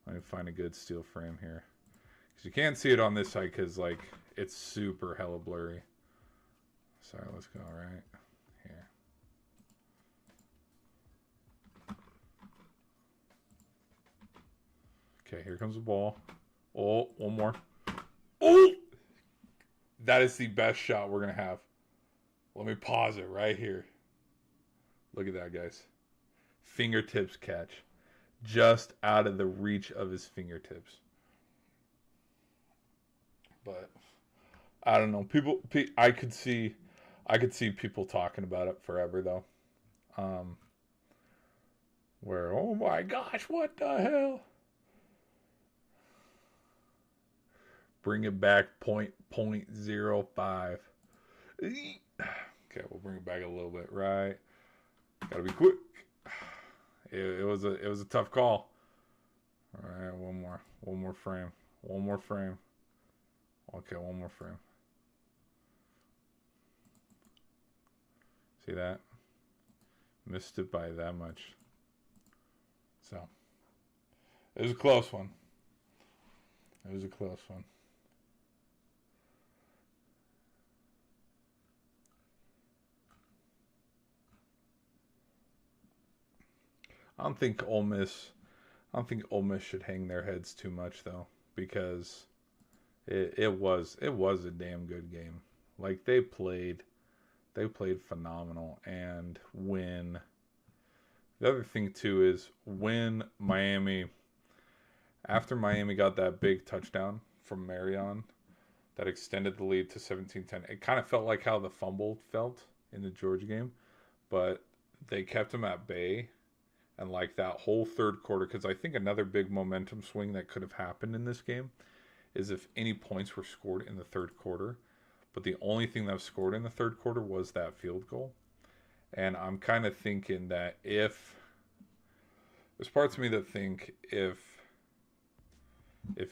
let me find a good steel frame here, because you can't see it on this side because like it's super hella blurry. Sorry, let's go right here. Okay, here comes the ball. Oh, one more. Oh! That is the best shot we're going to have. Let me pause it right here. Look at that, guys. Fingertips catch. Just out of the reach of his fingertips. But I don't know. I could see people talking about it forever, though. Where, oh my gosh, what the hell? Bring it back 0.05. Okay, we'll bring it back a little bit, right? Gotta be quick. It was a tough call. All right, one more frame, one more frame. Okay, one more frame. See that? Missed it by that much. So it was a close one. It was a close one. I don't think Ole Miss. I don't think Ole Miss should hang their heads too much though, because it was a damn good game. Like they played phenomenal, and when the other thing too is when after Miami got that big touchdown from Marion that extended the lead to 17-10, it kind of felt like how the fumble felt in the Georgia game, but they kept them at bay. And like that whole third quarter, because I think another big momentum swing that could have happened in this game is if any points were scored in the third quarter. But the only thing that was scored in the third quarter was that field goal. And I'm kind of thinking that if there's parts of me that think if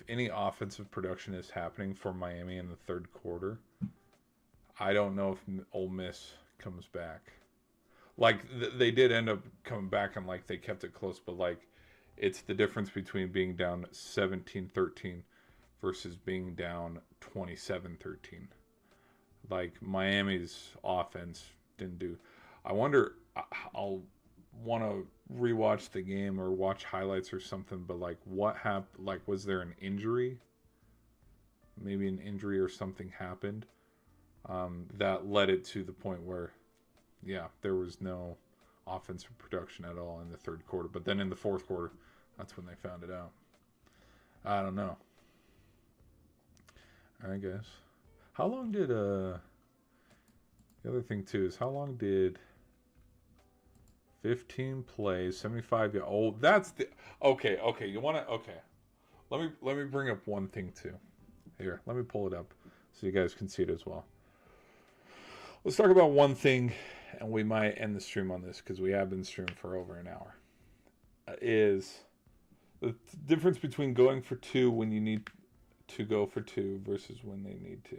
any offensive production is happening for Miami in the third quarter, I don't know if Ole Miss comes back. Like they did end up coming back, and like they kept it close, but like it's the difference between being down 17-13 versus being down 27-13. Like Miami's offense didn't do. I wonder. I'll want to rewatch the game or watch highlights or something. But like, what happened? Like, was there an injury? Maybe an injury or something happened that led it to the point where, yeah, there was no offensive production at all in the third quarter. But then in the fourth quarter, that's when they found it out. I don't know. I guess. How long did the other thing too is how long did 15 plays, 75 yards. Oh, that's the okay. You want to okay? Let me bring up one thing too. Here, let me pull it up so you guys can see it as well. Let's talk about one thing, and we might end the stream on this because we have been streaming for over an hour. Is the difference between going for two when you need to go for two versus when they need to?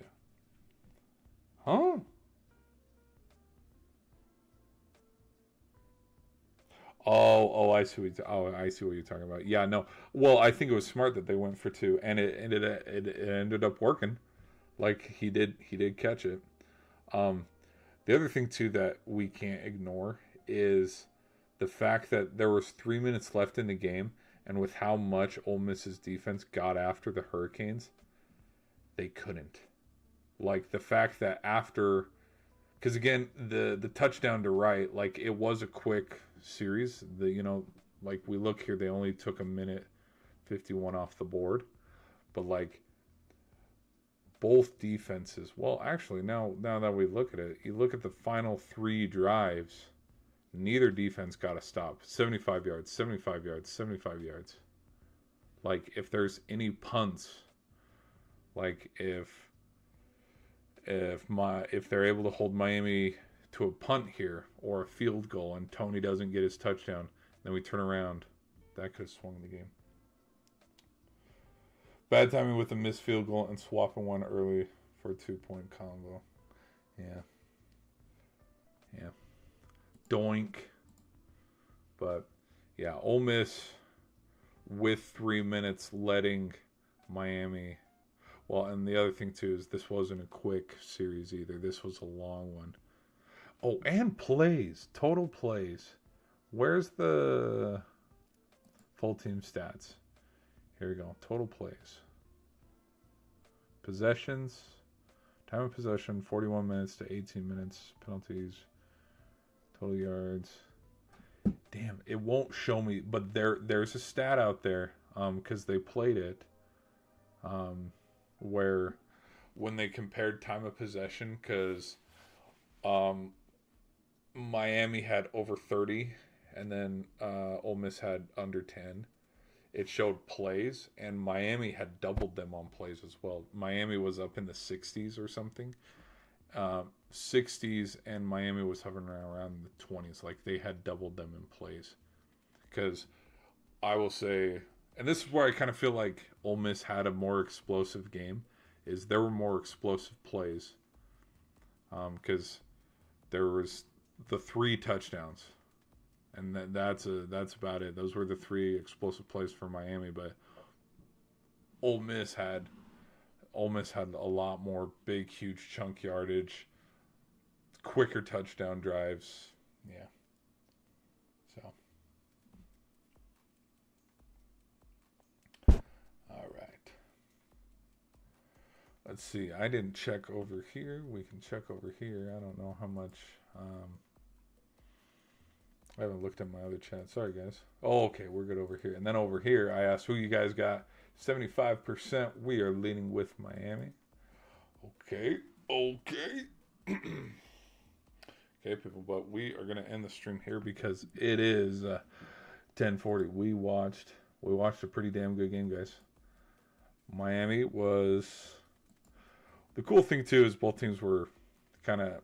Huh? I see. I see what you're talking about. Yeah, no. Well, I think it was smart that they went for two, and it ended up working. Like he did catch it. The other thing too that we can't ignore is the fact that there was 3 minutes left in the game, and with how much Ole Miss's defense got after the Hurricanes, they couldn't. Like the fact that after, because again the touchdown to Wright, like it was a quick series. Like we look here, they only took a minute 51 off the board, but like both defenses. Well, actually, now that we look at it, you look at the final three drives. Neither defense got a stop. 75 yards, 75 yards, 75 yards. Like if there's any punts, like if they're able to hold Miami to a punt here or a field goal and Tony doesn't get his touchdown, then we turn around, that could have swung the game. Bad timing with a missed field goal and swapping one early for a 2-point combo. Yeah. Doink. But yeah, Ole Miss with 3 minutes letting Miami. Well, and the other thing too is this wasn't a quick series either. This was a long one. Oh, and plays, total plays. Where's the full team stats? Here we go. Total plays. Possessions. Time of possession, 41 minutes to 18 minutes. Penalties. Total yards. Damn, it won't show me, but there's a stat out there because they played it where when they compared time of possession, because Miami had over 30 and then Ole Miss had under 10. It showed plays, and Miami had doubled them on plays as well. Miami was up in the 60s or something. 60s, and Miami was hovering around the 20s. Like, they had doubled them in plays. Because I will say, and this is where I kind of feel like Ole Miss had a more explosive game, is there were more explosive plays. Because there was the 3 touchdowns, and that's about it. Those were the 3 explosive plays for Miami, but Ole Miss had a lot more big, huge chunk yardage, quicker touchdown drives. Yeah. So, all right. Let's see. I didn't check over here. We can check over here. I don't know how much. I haven't looked at my other chat. Sorry, guys. Oh, okay. We're good over here. And then over here, I asked who you guys got. 75%. We are leaning with Miami. Okay. Okay, people, but we are going to end the stream here because it is 10:40. We watched a pretty damn good game, guys. Miami was... The cool thing, too, is both teams were kind of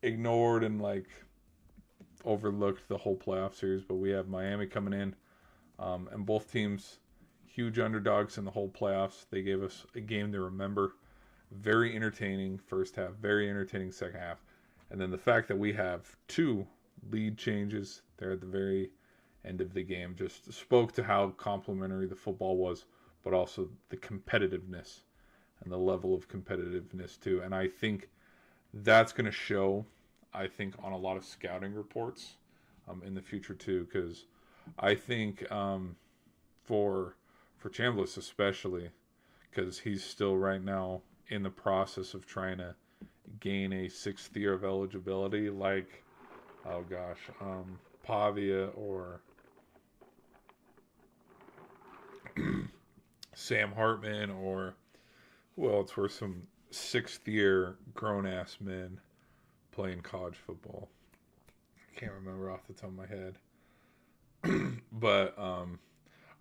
ignored and, like, overlooked the whole playoff series, but we have Miami coming in, and both teams huge underdogs in the whole playoffs. They gave us a game to remember. Very entertaining first half, very entertaining second half. And then the fact that we have 2 lead changes there at the very end of the game just spoke to how complimentary the football was, but also the competitiveness and the level of competitiveness too. And I think that's going to show, I think, on a lot of scouting reports in the future too, because I think for Chambliss especially, because he's still right now in the process of trying to gain a 6th year of eligibility, like, oh gosh, Pavia or Sam Hartman, or who else were some 6th year grown ass men playing college football. I can't remember off the top of my head. But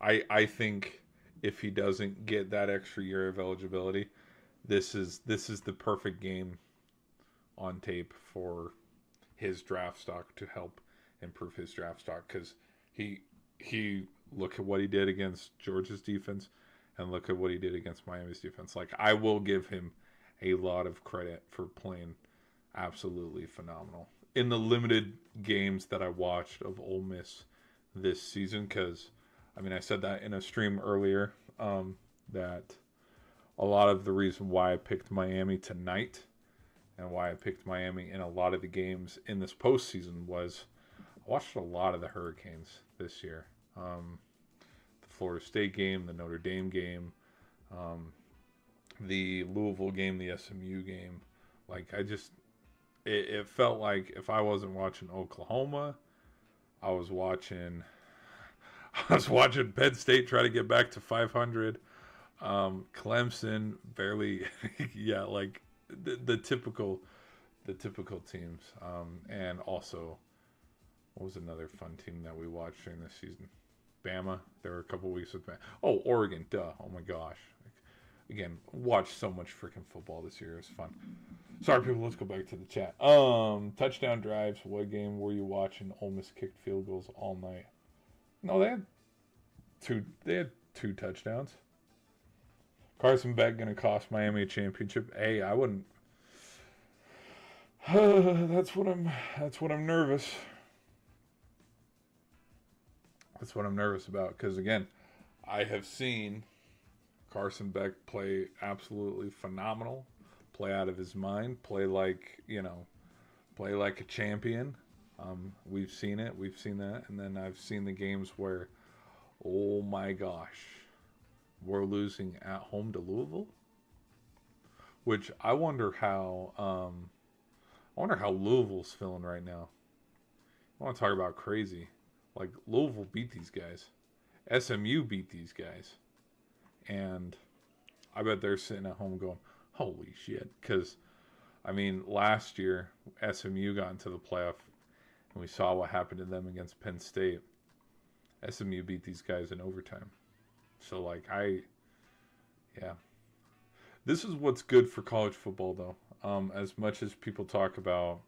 I think if he doesn't get that extra year of eligibility, this is the perfect game on tape for his draft stock to help improve his draft stock, because he look at what he did against Georgia's defense and look at what he did against Miami's defense. Like, I will give him a lot of credit for playing absolutely phenomenal in the limited games that I watched of Ole Miss this season, because I mean, I said that in a stream earlier, that a lot of the reason why I picked Miami tonight and why I picked Miami in a lot of the games in this postseason was I watched a lot of the Hurricanes this year. The Florida State game, the Notre Dame game, the Louisville game, the SMU game. Like, it felt like if I wasn't watching Oklahoma, I was watching Penn State try to get back to 500. Clemson barely, yeah, like the typical teams. And also, what was another fun team that we watched during this season? Bama. There were a couple weeks with Bama. Oh, Oregon. Duh. Oh my gosh. Again, watched so much freaking football this year. It was fun. Sorry, people. Let's go back to the chat. Touchdown drives. What game were you watching? Ole Miss kicked field goals all night. No, they had two touchdowns. Carson Beck going to cost Miami a championship. Hey, I wouldn't. That's what I'm nervous. That's what I'm nervous about, because again, I have seen Carson Beck play absolutely phenomenal, play out of his mind, play like a champion. We've seen that, and then I've seen the games where, oh my gosh, we're losing at home to Louisville, which I wonder how Louisville's feeling right now. I want to talk about crazy. Like, Louisville beat these guys, SMU beat these guys, and I bet they're sitting at home going, "Holy shit!" Because I mean, last year SMU got into the playoff And we saw what happened to them against Penn State. SMU beat these guys in overtime. So, like, yeah. This is what's good for college football, though. As much as people talk about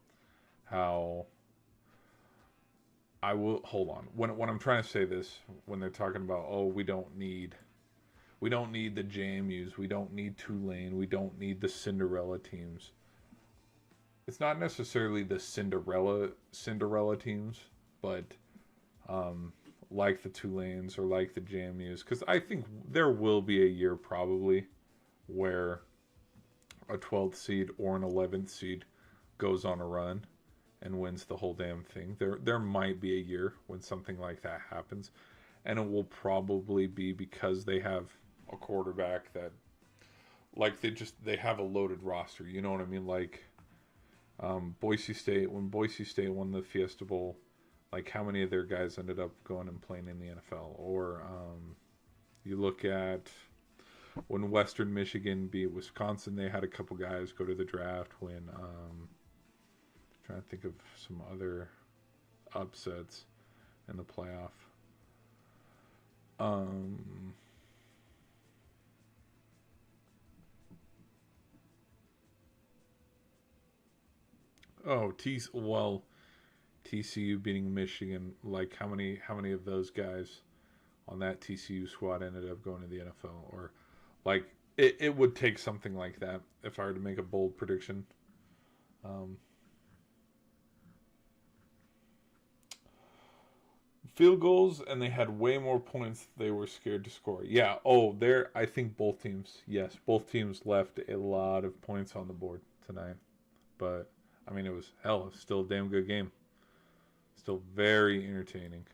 how hold on. When I'm trying to say this, when they're talking about, oh, we don't need the JMUs, we don't need Tulane, we don't need the Cinderella teams. It's not necessarily the Cinderella teams, but like the Tulanes or like the JMUs, because I think there will be a year probably where a 12th seed or an 11th seed goes on a run and wins the whole damn thing. There might be a year when something like that happens, and it will probably be because they have a quarterback that, like, they have a loaded roster. You know what I mean? Like Boise State, when Boise State won the Fiesta Bowl, like how many of their guys ended up going and playing in the NFL? Or you look at when Western Michigan beat Wisconsin, they had a couple guys go to the draft. When trying to think of some other upsets in the playoff. TCU beating Michigan. Like how many of those guys on that TCU squad ended up going to the NFL? Or like it would take something like that if I were to make a bold prediction. Field goals, and they had way more points they were scared to score. Yeah, I think both teams, yes, both teams left a lot of points on the board tonight. But, I mean, it was still a damn good game. Still very entertaining.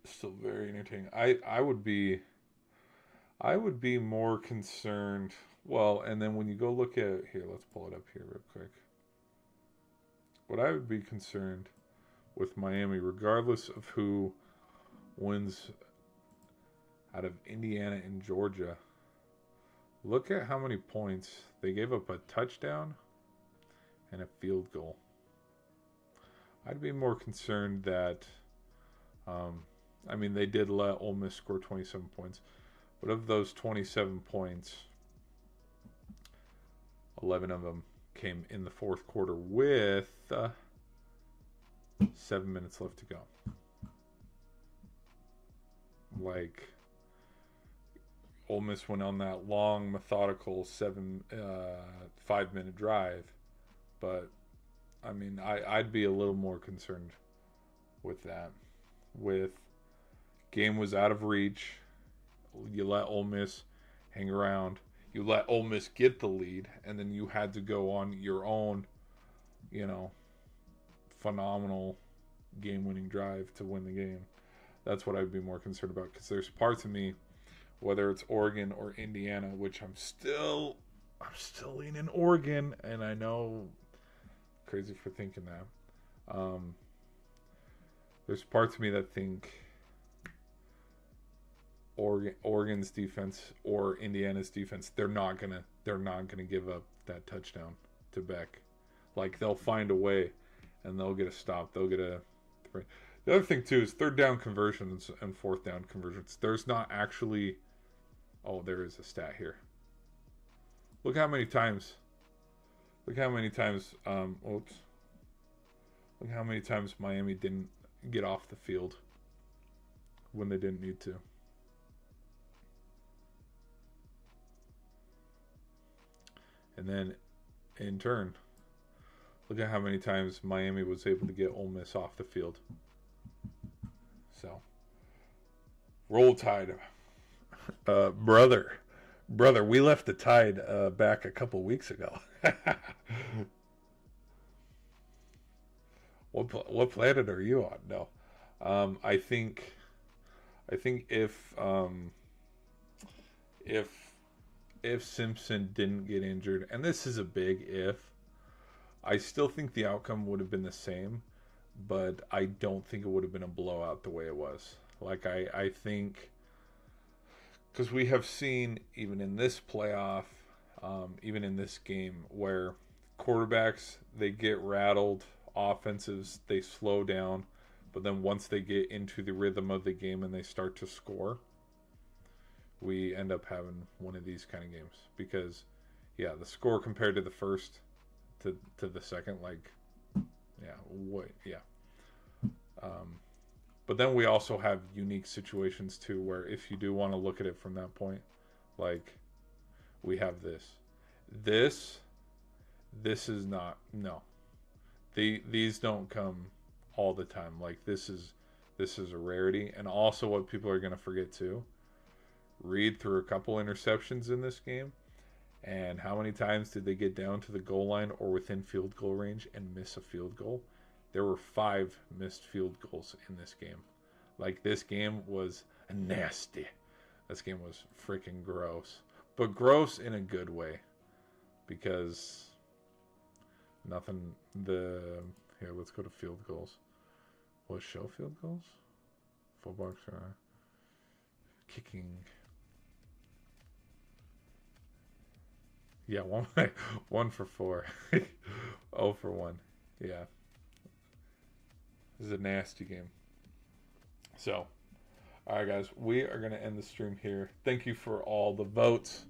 Still very entertaining. I would be more concerned. Well, and then when you go look at here, let's pull it up here real quick. What I would be concerned with Miami, regardless of who wins out of Indiana and Georgia, look at how many points they gave up: a touchdown and a field goal. I'd be more concerned that, they did let Ole Miss score 27 points, but of those 27 points, 11 of them came in the fourth quarter with 7 minutes left to go. Like, Ole Miss went on that long, methodical 5-minute drive, but I'd be a little more concerned with that. With game was out of reach, you let Ole Miss hang around, you let Ole Miss get the lead, and then you had to go on your own, phenomenal game-winning drive to win the game. That's what I'd be more concerned about, because there's parts of me, whether it's Oregon or Indiana, which I'm still leaning Oregon, and I know, crazy for thinking that. There's parts of me that think Oregon's defense or Indiana's defense, they're not gonna give up that touchdown to Beck. Like, they'll find a way, and they'll get a stop. They'll get a. The other thing too is third down conversions and fourth down conversions. There's not actually. Oh, there is a stat here. Look how many times. Look how many times Miami didn't get off the field when they didn't need to. And then, in turn, look at how many times Miami was able to get Ole Miss off the field. So, roll Tide. Brother, we left the Tide back a couple weeks ago. What planet are you on? No, I think if Simpson didn't get injured, and this is a big if, I still think the outcome would have been the same, but I don't think it would have been a blowout the way it was. Like, I think, because we have seen, even in this playoff, even in this game, where quarterbacks, they get rattled offenses, they slow down, but then once they get into the rhythm of the game and they start to score, we end up having one of these kind of games. Because, yeah, the score compared to the first to the second, like, yeah, what, yeah. But then we also have unique situations too, where if you do want to look at it from that point, like we have this. This is not, no. These don't come all the time. Like this is a rarity. And also what people are going to forget too, read through a couple interceptions in this game, and how many times did they get down to the goal line or within field goal range and miss a field goal? There were 5 missed field goals in this game. Like, this game was nasty. This game was freaking gross. But gross in a good way. Because here, let's go to field goals. What, show field goals? Fullbacks are kicking. Yeah, 1 for 4. 0 for 1. Yeah. This is a nasty game. So, alright guys, we are going to end the stream here. Thank you for all the votes.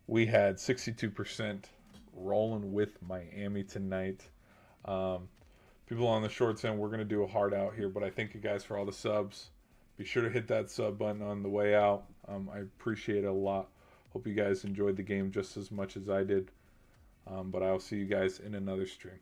We had 62% rolling with Miami tonight. People on the shorts end, we're going to do a hard out here, but I thank you guys for all the subs. Be sure to hit that sub button on the way out. I appreciate it a lot. Hope you guys enjoyed the game just as much as I did. But I'll see you guys in another stream.